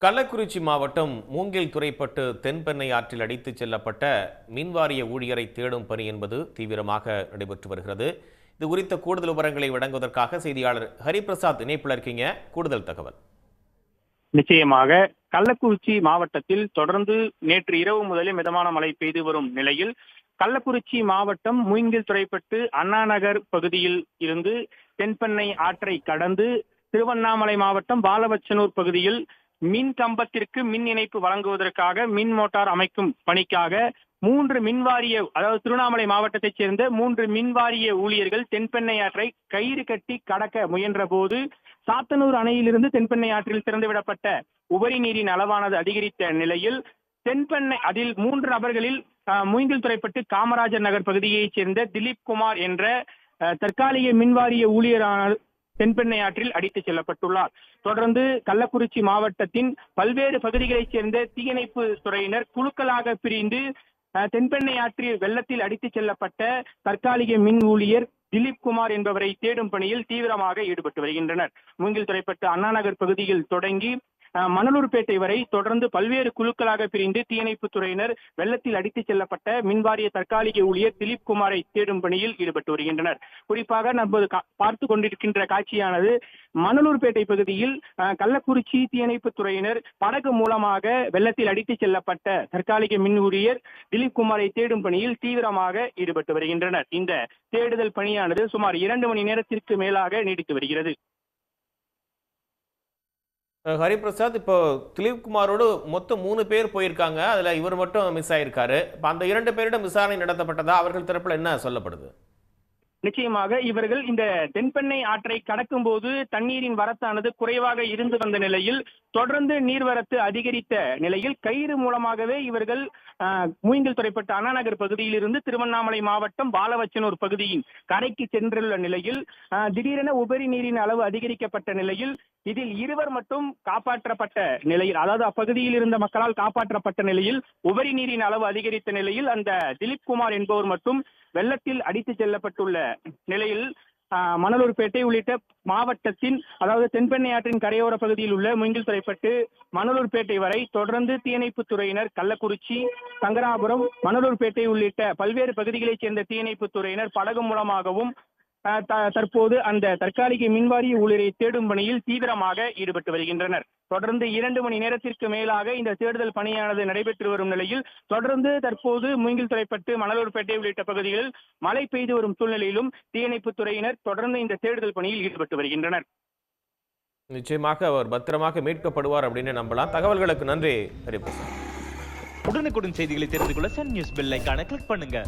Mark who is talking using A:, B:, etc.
A: கள்ளக்குறிச்சி மாவட்டம் மூங்கில் துறைப்பட்டு தென்பெண்ணை ஆற்றில் அடித்துச் செல்லப்பட்ட மின்வாரிய ஊழியரை தேடும் பணி என்பது தீவிரமாக நடைபெற்று வருகிறது. இது குறித்த கூடுதல் விவரங்களை வழங்குவதற்காக செய்தியாளர் ஹரிபிரசாத் இணைப்பில் இருக்கீங்க. கூடுதல் தகவல்.
B: நிச்சயமாக கள்ளக்குறிச்சி மாவட்டத்தில் தொடர்ந்து நேற்று இரவு முதலே மிதமான மழை பெய்து வரும் நிலையில் கள்ளக்குறிச்சி மாவட்டம் மூங்கில் துறைப்பட்டு அண்ணாநகர் பகுதியில் இருந்து தென்பெண்ணை ஆற்றை கடந்து திருவண்ணாமலை மாவட்டம் பாலவச்சனூர் பகுதியில் மின் கம்பத்திற்கு மின் இணைப்பு வழங்குவதற்காக மின் மோட்டார் அமைக்கும் பணிக்காக 3 மின்வாரிய திருவண்ணாமலை மாவட்டத்தைச் சேர்ந்த 3 மின்வாரிய ஊழியர்கள் தென்பெண்ணை ஆற்றை கயிறு கட்டி கடக்க முயன்ற போது சாத்தனூர் அணையிலிருந்து தென்பெண்ணை ஆற்றில் திறந்துவிடப்பட்ட உபரி நீரின் அளவானது அதிகரித்த நிலையில் தென்பெண்ணை அதில் 3 நபர்களில் மூங்கில் துறைப்பட்டு காமராஜர் நகர் பகுதியைச் சேர்ந்த திலீப் குமார் என்ற தற்காலிக மின்வாரிய ஊழியரான தென்பெண்ணை ஆற்றில் அடித்துச் செல்லப்பட்டுள்ளார். தொடர்ந்து கள்ளக்குறிச்சி மாவட்டத்தின் பல்வேறு பகுதிகளைச் சேர்ந்த தீயணைப்பு துறையினர் குழுக்களாக பிரிந்து தென்பெண்ணை ஆற்றில் வெள்ளத்தில் அடித்துச் செல்லப்பட்ட தற்காலிக மின் ஊழியர் திலீப் குமார் என்பவரை தேடும் பணியில் தீவிரமாக ஈடுபட்டு வருகின்றனர். மூங்கில் துறைப்பட்டு அண்ணாநகர் பகுதியில் தொடங்கி மணலூர்பேட்டை வரை தொடர்ந்து பல்வேறு குழுக்களாக பிரிந்து தீயணைப்பு துறையினர் வெள்ளத்தில் அடித்துச் செல்லப்பட்ட மின்வாரிய தற்காலிக ஊழியர் திலீப் குமாரை தேடும் பணியில் ஈடுபட்டு வருகின்றனர். குறிப்பாக நம்ம பார்த்து கொண்டிருக்கின்ற காட்சியானது மணலூர்பேட்டை பகுதியில் கள்ளக்குறிச்சி தீயணைப்பு துறையினர் படகு மூலமாக வெள்ளத்தில் அடித்துச் செல்லப்பட்ட தற்காலிக மின் ஊழியர் திலீப் குமாரை தேடும் பணியில் தீவிரமாக ஈடுபட்டு வருகின்றனர். இந்த தேடுதல் பணியானது சுமார் 2 மணி நேரத்திற்கு மேலாக நீடித்து வருகிறது.
A: ஹரிபிரசாத், இப்போ திலீப் குமாரோடு மொத்தம் 3 பேர் போயிருக்காங்க. அதுல இவர் மட்டும் மிஸ் ஆயிருக்காரு. அந்த 2 பேரிடம் விசாரணை நடத்தப்பட்டதா? அவர்கள் தரப்புல என்ன சொல்லப்படுது?
B: நிச்சயமாக இவர்கள் இந்த தென்பெண்ணை ஆற்றை கடக்கும் போது தண்ணீரின் வரத்தானது குறைவாக இருந்து வந்த நிலையில் தொடர்ந்து நீர்வரத்து அதிகரித்த நிலையில் கயிறு மூலமாகவே இவர்கள் மூங்கில் துறைப்பட்ட அண்ணாநகர் பகுதியில் இருந்து திருவண்ணாமலை மாவட்டம் பாலவச்சனூர் பகுதியின் கரைக்கு சென்றுள்ள நிலையில் திடீரென உபரி நீரின் அளவு அதிகரிக்கப்பட்ட நிலையில் இதில் 2 மட்டும் காப்பாற்றப்பட்ட நிலையில், அதாவது அப்பகுதியில் இருந்த மக்களால் காப்பாற்றப்பட்ட நிலையில் உபரி நீரின் அளவு அதிகரித்த நிலையில் அந்த திலீப் குமார் என்பவர் மட்டும் வெள்ளத்தில் அடித்து செல்லப்பட்டுள்ள நிலையில் மணலூர்பேட்டை உள்ளிட்ட மாவட்டத்தின் தென்பெண்ணை ஆற்றின் கரையோர பகுதியில் உள்ள மூங்கில் துறைப்பட்டு மணலூர்பேட்டை வரை தொடர்ந்து தீயணைப்பு துறையினர் கள்ளக்குறிச்சி, சங்கராபுரம், மணலூர்பேட்டை உள்ளிட்ட பல்வேறு பகுதிகளைச் சேர்ந்த தீயணைப்பு துறையினர் படகு மூலமாகவும் தற்போது அந்த தற்காலிக மின்வாரிய ஊழியரை தேடும் பணியில் தீவிரமாக ஈடுபட்டு வருகின்றனர். தொடர்ந்து 2 மணி நேரத்திற்கு மேலாக இந்த தேடுதல் பணியானது நடைபெற்று வரும் நிலையில் தொடர்ந்து தற்போது மூங்கில் துறைப்பட்டு மணலூர்பேட்டை உள்ளிட்ட பகுதிகளில் மழை பெய்து வரும் சூழ்நிலையிலும் தீயணைப்பு துறையினர் தொடர்ந்து இந்த தேடுதல் பணியில் ஈடுபட்டு வருகின்றனர்.
A: நிச்சயமாக அவர் பத்திரமாக மீட்கப்படுவார் அப்படின்னு நம்பலாம். தகவல்களுக்கு நன்றி ஹரிபிரசாத்.
C: உடனுக்குடன் செய்திகளை தெரிந்து கொள்ள சன் நியூஸ் பெல் ஐகானை கிளிக் பண்ணுங்க.